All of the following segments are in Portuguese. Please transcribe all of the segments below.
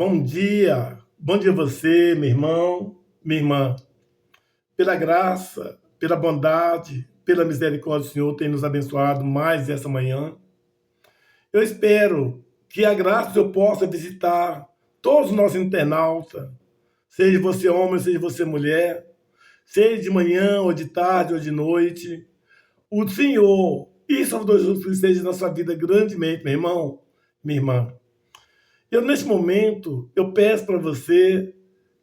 Bom dia a você, meu irmão, minha irmã. Pela graça, pela bondade, pela misericórdia do Senhor tem nos abençoado mais essa manhã. Eu espero que a graça eu possa visitar todos os nossos internautas, seja você homem, seja você mulher, seja de manhã, ou de tarde, ou de noite. O Senhor e Salvador Jesus Cristo esteja na sua vida grandemente, meu irmão, minha irmã. Nesse momento, eu peço para você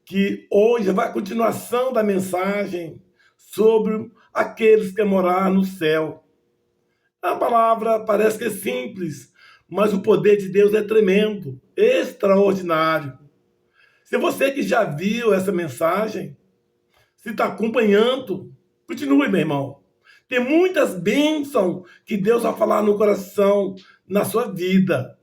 que hoje vai a continuação da mensagem sobre aqueles que morar no céu. A palavra parece que é simples, mas o poder de Deus é tremendo, extraordinário. Se você que já viu essa mensagem, se está acompanhando, continue, meu irmão. Tem muitas bênçãos que Deus vai falar no coração, na sua vida.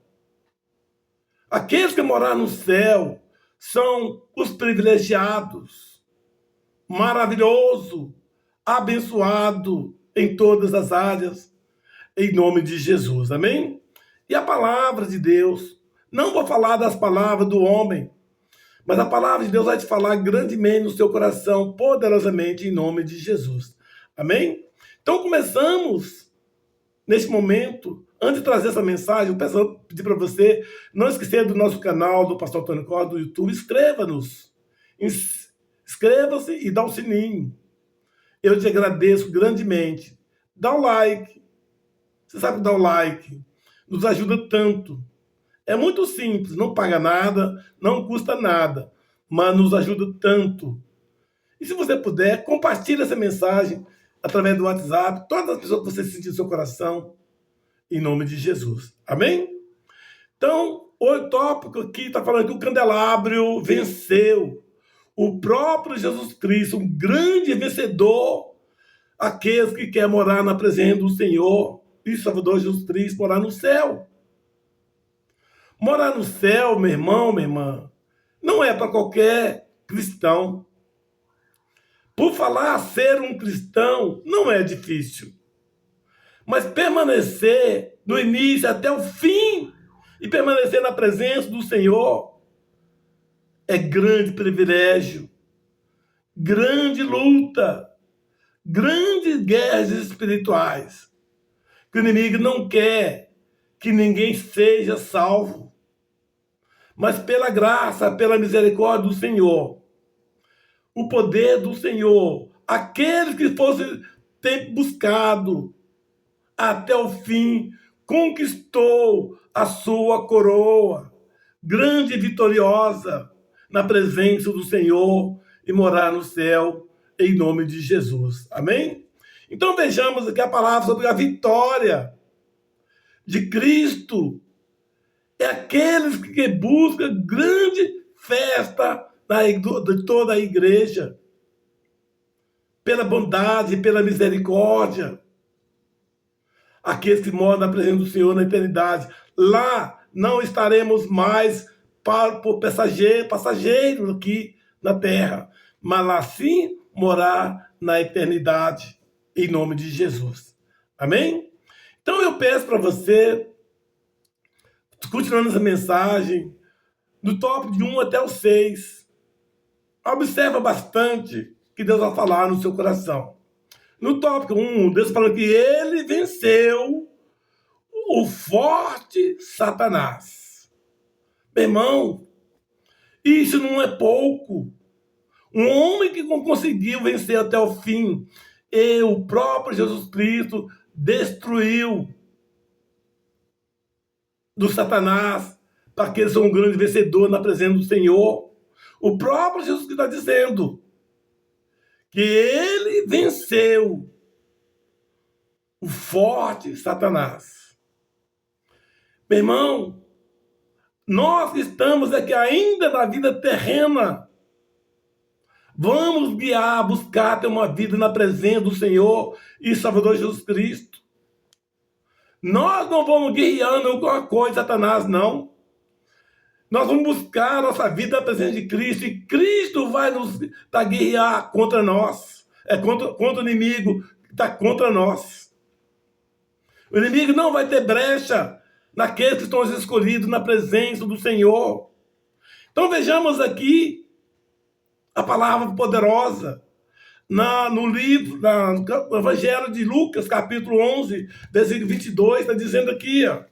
Aqueles que morar no céu são os privilegiados, maravilhoso, abençoado em todas as áreas, em nome de Jesus, amém? E a palavra de Deus, não vou falar das palavras do homem, mas a palavra de Deus vai te falar grandemente no seu coração, poderosamente, em nome de Jesus, amém? Então começamos, neste momento. Antes de trazer essa mensagem, eu peço pedir para você não esquecer do nosso canal, do Pastor Antônio Costa, do YouTube. Inscreva-nos. Inscreva-se e dá o sininho. Eu te agradeço grandemente. Dá o like. Você sabe dar o like. Nos ajuda tanto. É muito simples, não paga nada, não custa nada, mas nos ajuda tanto. E se você puder, compartilhe essa mensagem através do WhatsApp, todas as pessoas que você sentir no seu coração, em nome de Jesus. Amém? Então, o tópico aqui está falando que o candelabro venceu. O próprio Jesus Cristo, um grande vencedor, aqueles que querem morar na presença do Senhor e Salvador Jesus Cristo, morar no céu. Morar no céu, meu irmão, minha irmã, não é para qualquer cristão. Por falar ser um cristão, não é difícil. Mas permanecer no início até o fim e permanecer na presença do Senhor é grande privilégio, grande luta, grandes guerras espirituais. Que o inimigo não quer que ninguém seja salvo. Mas pela graça, pela misericórdia do Senhor, o poder do Senhor, aqueles que fossem ter buscado até o fim, conquistou a sua coroa, grande e vitoriosa, na presença do Senhor e morar no céu, em nome de Jesus. Amém? Então vejamos aqui a palavra sobre a vitória de Cristo. É aqueles que buscam grande festa de toda a igreja, pela bondade e pela misericórdia. Aqueles que moram na presença do Senhor na eternidade. Lá não estaremos mais por passageiros aqui na terra, mas lá sim morar na eternidade, em nome de Jesus. Amém? Então eu peço para você, continuando essa mensagem, do tópico de 1 até o 6, observa bastante que Deus vai falar no seu coração. No tópico 1, Deus falou que ele venceu o forte Satanás. Meu irmão, isso não é pouco. Um homem que conseguiu vencer até o fim, e o próprio Jesus Cristo destruiu do Satanás, para que ele seja um grande vencedor na presença do Senhor. O próprio Jesus Cristo está dizendo que ele venceu o forte Satanás. Meu irmão, nós que estamos aqui ainda na vida terrena, vamos buscar ter uma vida na presença do Senhor e Salvador Jesus Cristo. Nós não vamos guerreando com a coisa de Satanás, não. Nós vamos buscar a nossa vida na presença de Cristo, e Cristo vai nos guerrear contra nós. Contra o inimigo que está contra nós. O inimigo não vai ter brecha naqueles que estão escolhidos na presença do Senhor. Então vejamos aqui a palavra poderosa no livro, no Evangelho de Lucas, capítulo 11, versículo 22, está dizendo aqui, ó.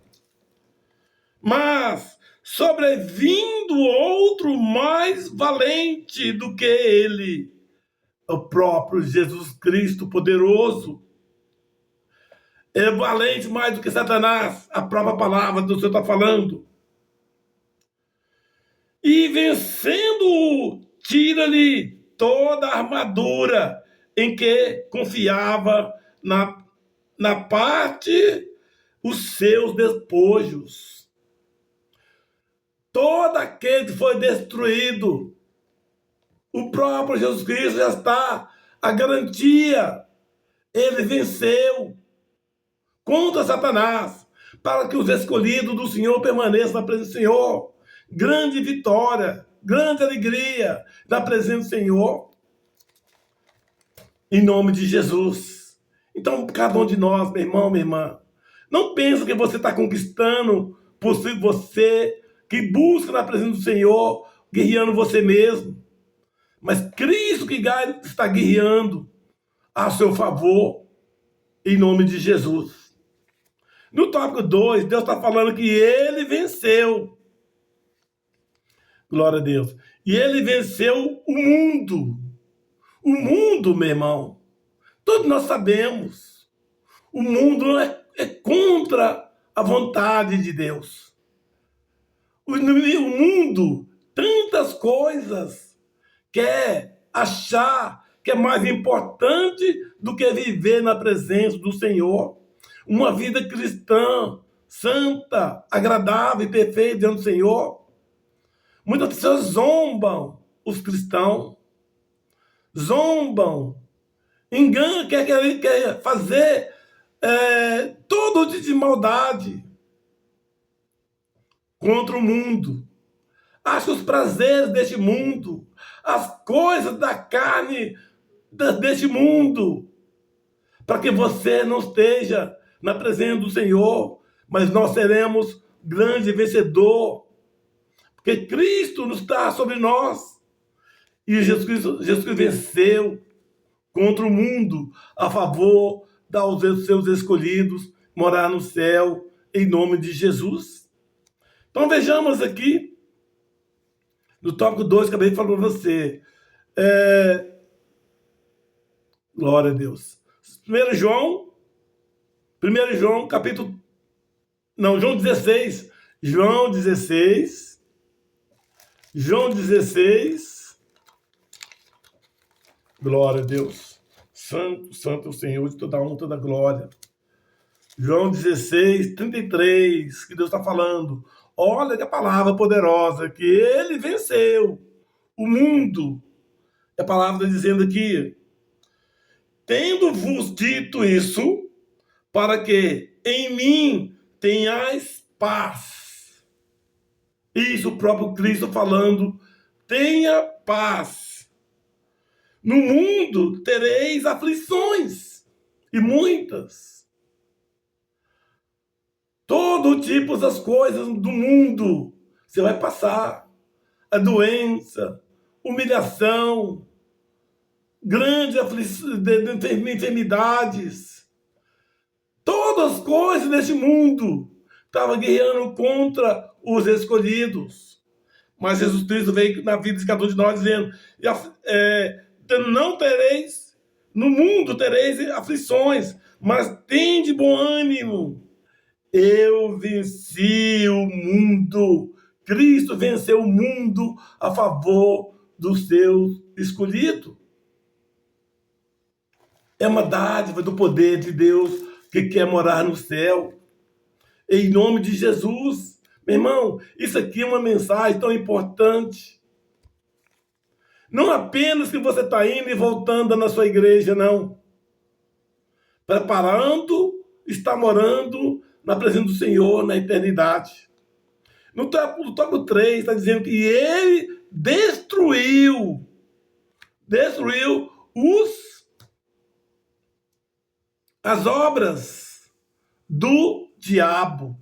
Mas sobrevindo outro mais valente do que ele, o próprio Jesus Cristo poderoso, é valente mais do que Satanás, a própria palavra do Senhor está falando. E vencendo-o, tira-lhe toda a armadura em que confiava na parte os seus despojos. Todo aquele que foi destruído, o próprio Jesus Cristo já está a garantia. Ele venceu contra Satanás, para que os escolhidos do Senhor permaneçam na presença do Senhor. Grande vitória, grande alegria na presença do Senhor, em nome de Jesus. Então, cada um de nós, meu irmão, minha irmã, não pense que você está conquistando por você, que busca na presença do Senhor, guerreando você mesmo. Mas Cristo que está guerreando a seu favor, em nome de Jesus. No tópico 2, Deus está falando que ele venceu. Glória a Deus. E ele venceu o mundo. O mundo, meu irmão, todos nós sabemos, o mundo é contra a vontade de Deus. O mundo, tantas coisas, quer achar que é mais importante do que viver na presença do Senhor. Uma vida cristã, santa, agradável e perfeita diante do Senhor. Muitas pessoas zombam os cristãos, zombam, enganam, quer fazer todo tipo de maldade contra o mundo. Acha os prazeres deste mundo, as coisas da carne deste mundo, para que você não esteja na presença do Senhor, mas nós seremos grande vencedor, porque Cristo nos está sobre nós, e Jesus Cristo venceu contra o mundo a favor dos seus escolhidos morar no céu, em nome de Jesus. Então vejamos aqui, no tópico 2, que acabei de falar para você. Glória a Deus. 1 João, capítulo... Não, João 16. João 16. Glória a Deus. Santo, santo é o Senhor de toda honra, toda glória. João 16, 33, que Deus está falando. Olha que a palavra poderosa, que ele venceu o mundo. A palavra está dizendo aqui: tendo-vos dito isso, para que em mim tenhais paz. Isso o próprio Cristo falando, tenha paz. No mundo tereis aflições, e muitas. Todo tipo das coisas do mundo você vai passar. A doença, humilhação, grandes enfermidades. Todas as coisas desse mundo estavam guerreando contra os escolhidos. Mas Jesus Cristo veio na vida de cada um de nós dizendo, não tereis, no mundo tereis aflições, mas tende bom ânimo. Eu venci o mundo. Cristo venceu o mundo a favor dos seus escolhidos. É uma dádiva do poder de Deus que quer morar no céu. Em nome de Jesus. Meu irmão, isso aqui é uma mensagem tão importante. Não apenas que você está indo e voltando na sua igreja, não. Preparando, está morando na presença do Senhor na eternidade. No tópico 3 está dizendo que ele destruiu as obras do diabo.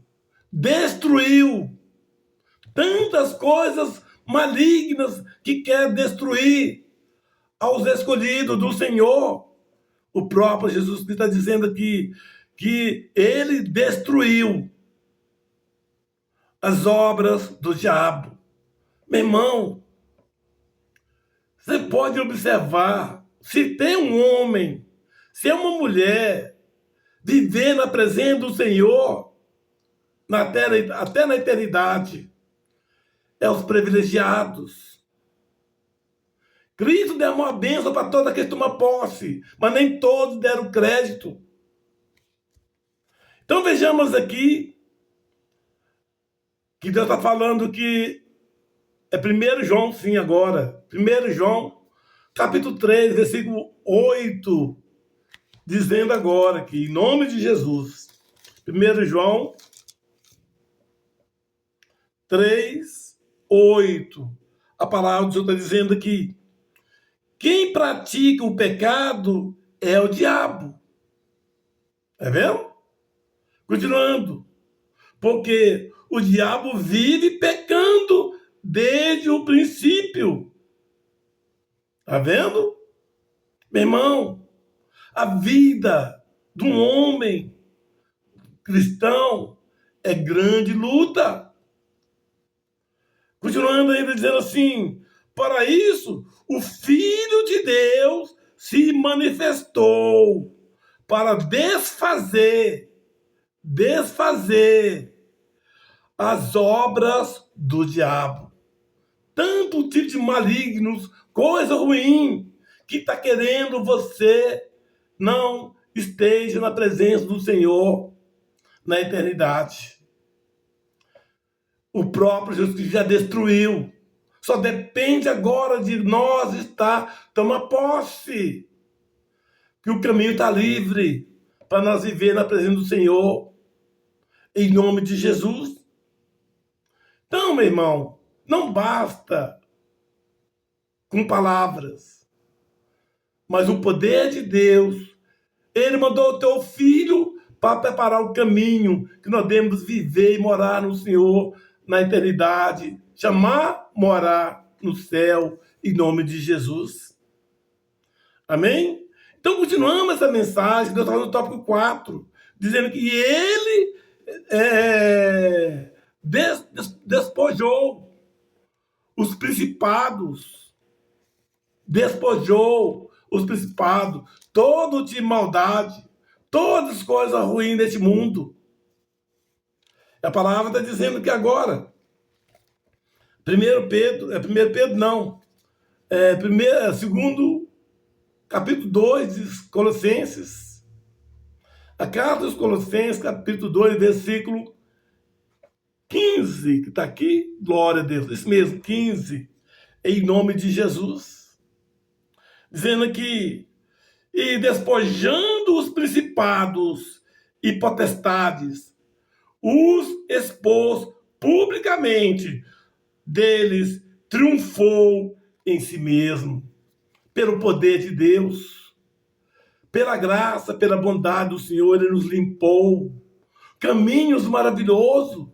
Destruiu tantas coisas malignas que quer destruir aos escolhidos do Senhor. O próprio Jesus Cristo está dizendo aqui que ele destruiu as obras do diabo. Meu irmão, você pode observar, se tem um homem, se é uma mulher, viver na presença do Senhor, até na eternidade, é os privilegiados. Cristo deu uma bênção para todos aqueles que tomam posse, mas nem todos deram crédito. Então vejamos aqui que Deus está falando que é 1 João, sim, agora. 1 João, capítulo 3, versículo 8, dizendo agora que, em nome de Jesus, 1 João 3, 8, a palavra do Senhor está dizendo aqui: quem pratica o pecado é o diabo. Tá vendo? Continuando. Porque o diabo vive pecando desde o princípio. Tá vendo? Meu irmão, a vida de um homem cristão é grande luta. Continuando ainda dizendo assim: para isso, o Filho de Deus se manifestou para desfazer as obras do diabo. Tanto tipo de malignos, coisa ruim, que está querendo você não esteja na presença do Senhor na eternidade. O próprio Jesus já destruiu. Só depende agora de nós tomar posse. Que o caminho está livre para nós viver na presença do Senhor. Em nome de Jesus. Então, meu irmão, não basta com palavras, mas o poder de Deus. Ele mandou o teu filho para preparar o caminho que nós devemos viver e morar no Senhor na eternidade. Morar no céu, em nome de Jesus. Amém? Então, continuamos essa mensagem. Deus está no tópico 4, dizendo que ele despojou os principados, todo de maldade, todas as coisas ruins deste mundo. A palavra está dizendo que agora, 2 capítulo 2 de Colossenses, a carta dos Colossenses, capítulo 2, versículo 15, que está aqui, glória a Deus, isso mesmo, 15, em nome de Jesus, dizendo aqui: e despojando os principados e potestades, os expôs publicamente, deles triunfou em si mesmo, pelo poder de Deus, pela graça, pela bondade do Senhor, ele nos limpou, caminhos maravilhosos.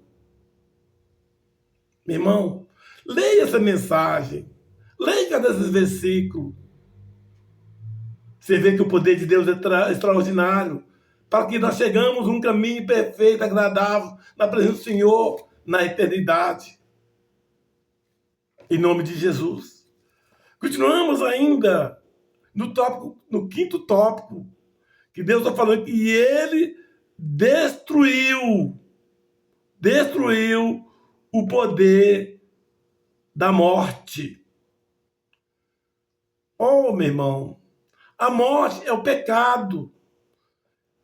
Meu irmão, leia essa mensagem, leia cada desses versículos. Você vê que o poder de Deus é extraordinário, para que nós chegamos a um caminho perfeito, agradável, na presença do Senhor, na eternidade. Em nome de Jesus. Continuamos ainda no quinto tópico, que Deus está falando que ele destruiu o poder da morte. Oh, meu irmão, a morte é o pecado.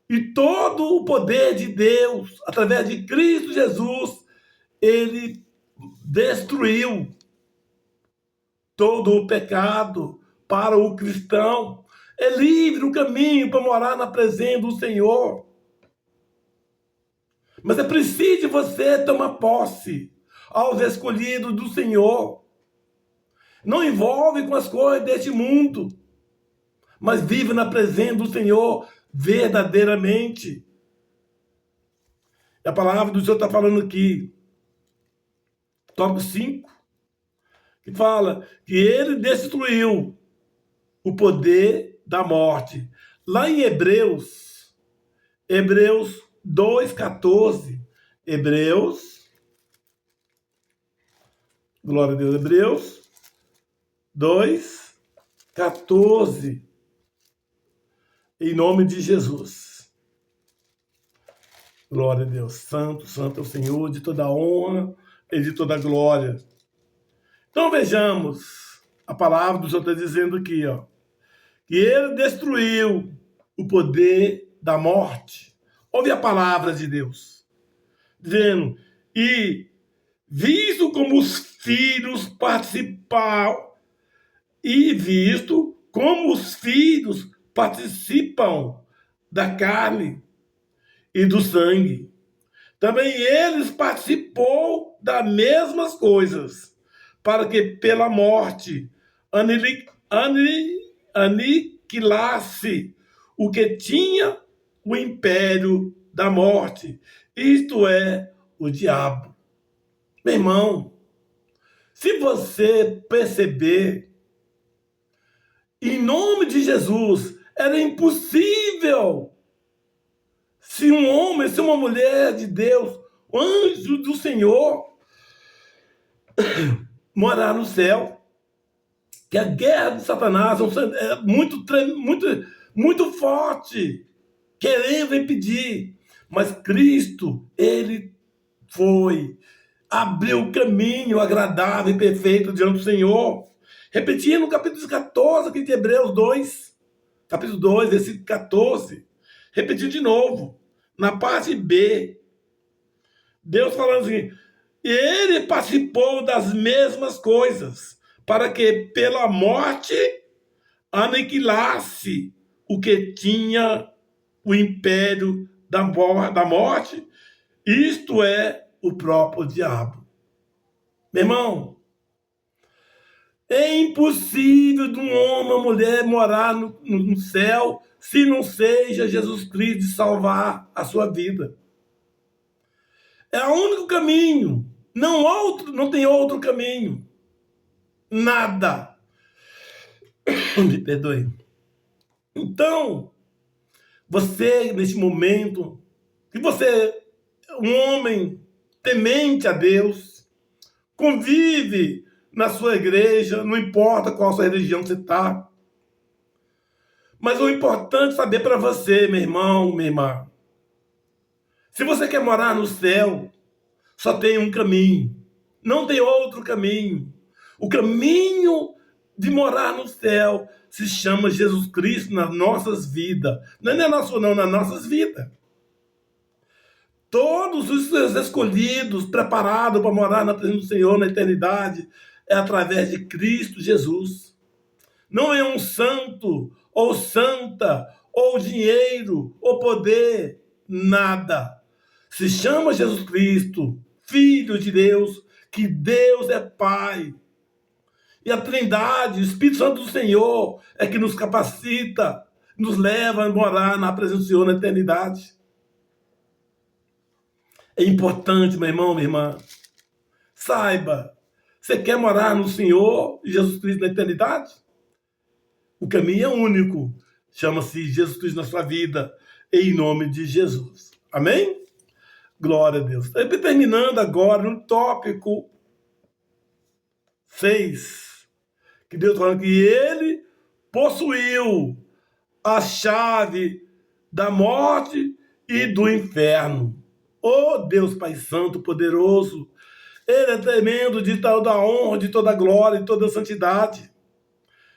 E todo o poder de Deus, através de Cristo Jesus, ele destruiu todo o pecado para o cristão. É livre o caminho para morar na presença do Senhor. Mas é preciso você tomar posse aos escolhidos do Senhor. Não envolve com as coisas deste mundo, mas vive na presença do Senhor verdadeiramente. A palavra do Senhor está falando aqui, tópico 5, que fala que ele destruiu o poder da morte. Lá em Hebreus 2,14, glória a Deus, Hebreus 2,14, em nome de Jesus. Glória a Deus, santo, santo é o Senhor, de toda honra e de toda glória. Então vejamos, a palavra do Senhor está dizendo aqui, ó, que ele destruiu o poder da morte. Ouve a palavra de Deus, dizendo, e visto como os filhos participam da carne e do sangue, também eles participou das mesmas coisas, para que pela morte aniquilasse o que tinha o império da morte, isto é, o diabo. Meu irmão, se você perceber, em nome de Jesus, era impossível se um homem, se uma mulher de Deus, anjo do Senhor, morar no céu. Que a guerra de Satanás é muito forte, querendo impedir. Mas Cristo, ele abriu o caminho agradável e perfeito diante do Senhor. Repetindo no capítulo 14 aqui de Hebreus 2, capítulo 2, versículo 14. Repetir de novo, na parte B. Deus falando assim, ele participou das mesmas coisas, para que pela morte aniquilasse o que tinha o império da morte, isto é, o próprio diabo. Meu irmão, é impossível de um homem ou mulher morar no céu se não seja Jesus Cristo salvar a sua vida. É o único caminho, não tem outro caminho. Nada. Me perdoe. Então, você, neste momento, que você é um homem temente a Deus, convive na sua igreja, não importa qual sua religião você está. Mas o importante é saber para você, meu irmão, minha irmã, se você quer morar no céu, só tem um caminho. Não tem outro caminho. O caminho de morar no céu se chama Jesus Cristo nas nossas vidas. Não é nosso, não, nas nossas vidas. Todos os seus escolhidos, preparados para morar na presença do Senhor na eternidade, é através de Cristo Jesus. Não é um santo, ou santa, ou dinheiro, ou poder, nada. Se chama Jesus Cristo, Filho de Deus, que Deus é Pai. E a Trindade, o Espírito Santo do Senhor, é que nos capacita, nos leva a morar na presença do Senhor na eternidade. É importante, meu irmão, minha irmã, saiba, você quer morar no Senhor e Jesus Cristo na eternidade? O caminho é único, chama-se Jesus Cristo na sua vida, em nome de Jesus. Amém? Glória a Deus. Terminando agora no tópico 6, que Deus fala que ele possuiu a chave da morte e do inferno. Oh Deus Pai Santo, poderoso, ele é tremendo de toda honra, de toda glória, de toda santidade.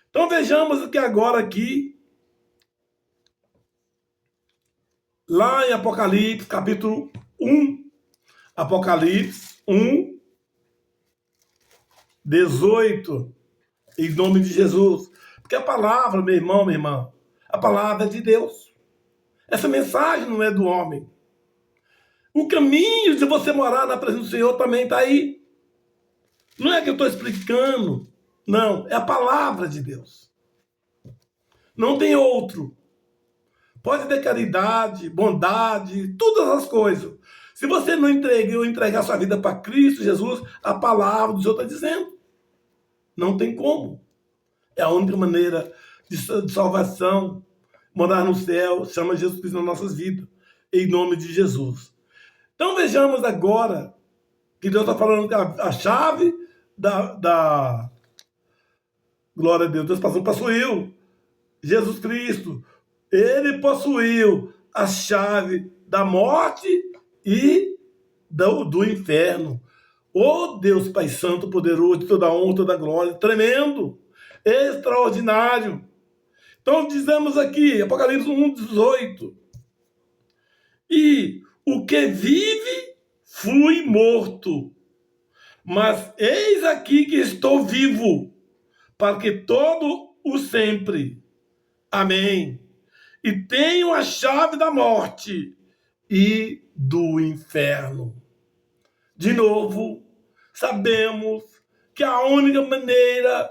Então vejamos o que agora aqui, lá em Apocalipse, capítulo 1, Apocalipse 1, 18, em nome de Jesus. Porque a palavra, meu irmão, minha irmã, a palavra é de Deus. Essa mensagem não é do homem. O caminho de você morar na presença do Senhor também está aí. Não é que eu estou explicando. Não, é a palavra de Deus. Não tem outro. Pode ter caridade, bondade, todas as coisas. Se você não entregar sua vida para Cristo Jesus, a palavra do Senhor está dizendo. Não tem como. É a única maneira de salvação, morar no céu, chama Jesus Cristo nas nossas vidas, em nome de Jesus. Então vejamos agora que Deus está falando que a chave da glória a Deus, Deus possuiu Jesus Cristo. Ele possuiu a chave da morte e do inferno. Oh Deus Pai Santo, poderoso, de toda honra, toda glória, tremendo, extraordinário. Então dizemos aqui, Apocalipse 1:18. E o que vive, fui morto. Mas eis aqui que estou vivo, para que todo o sempre. Amém. E tenho a chave da morte e do inferno. De novo, sabemos que a única maneira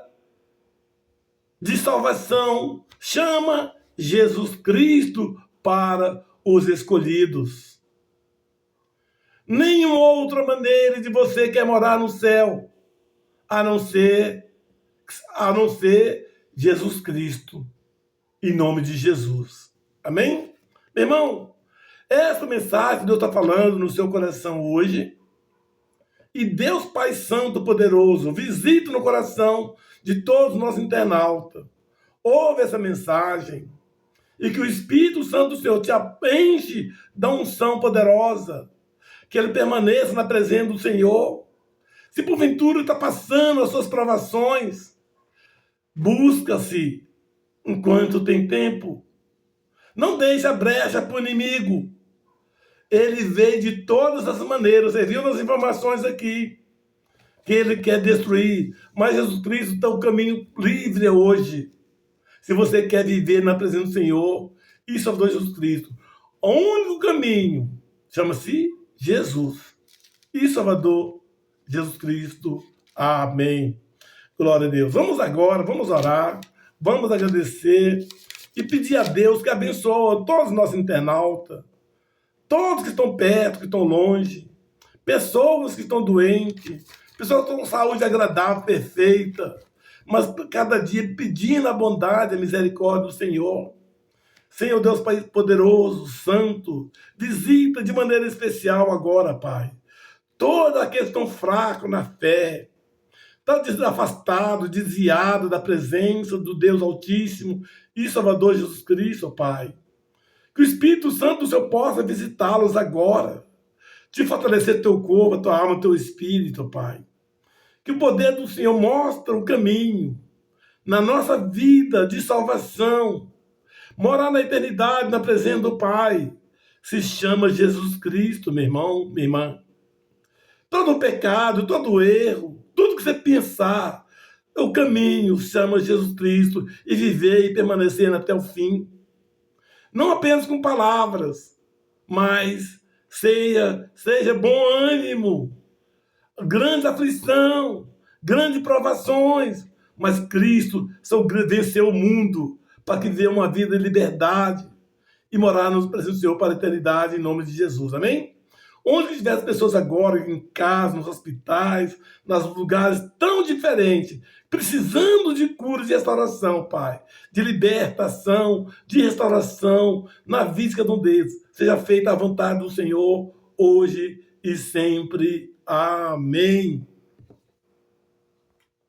de salvação chama Jesus Cristo para os escolhidos. Nenhuma outra maneira de você quer morar no céu, a não ser Jesus Cristo, em nome de Jesus. Amém? Meu irmão, essa mensagem Deus está falando no seu coração hoje. E Deus Pai Santo Poderoso visita no coração de todos os nossos internautas. Ouve essa mensagem e que o Espírito Santo do Senhor te enche da unção poderosa, que ele permaneça na presença do Senhor. Se porventura está passando as suas provações, busca-se enquanto tem tempo. Não deixe a brecha para o inimigo. Ele veio de todas as maneiras. Você viu nas informações aqui que ele quer destruir. Mas Jesus Cristo está o caminho livre hoje. Se você quer viver na presença do Senhor e Salvador Jesus Cristo. O único caminho chama-se Jesus. E Salvador Jesus Cristo. Amém. Glória a Deus. Vamos agora, vamos orar. Vamos agradecer e pedir a Deus que abençoe todos os nossos internautas. Todos que estão perto, que estão longe, pessoas que estão doentes, pessoas que estão com saúde agradável, perfeita, mas cada dia pedindo a bondade, a misericórdia do Senhor. Senhor Deus Pai poderoso, santo, visita de maneira especial agora, Pai, todos aqueles que estão fracos na fé, estão afastados, desviados da presença do Deus Altíssimo e Salvador Jesus Cristo, Pai. Que o Espírito Santo do Senhor possa visitá-los agora, te fortalecer teu corpo, tua alma, teu espírito, Pai. Que o poder do Senhor mostre o caminho na nossa vida de salvação. Morar na eternidade, na presença do Pai, se chama Jesus Cristo, meu irmão, minha irmã. Todo pecado, todo erro, tudo que você pensar, o caminho se chama Jesus Cristo e viver e permanecer até o fim. Não apenas com palavras, mas seja bom ânimo, grande aflição, grandes provações, mas Cristo venceu o mundo para que viver uma vida de liberdade e morar no presente do Senhor para a eternidade, em nome de Jesus, amém? Onde estiver as pessoas agora, em casa, nos hospitais, nos lugares tão diferentes, precisando de cura e de restauração, Pai, de libertação, de restauração, na vida de um deles, seja feita a vontade do Senhor, hoje e sempre. Amém.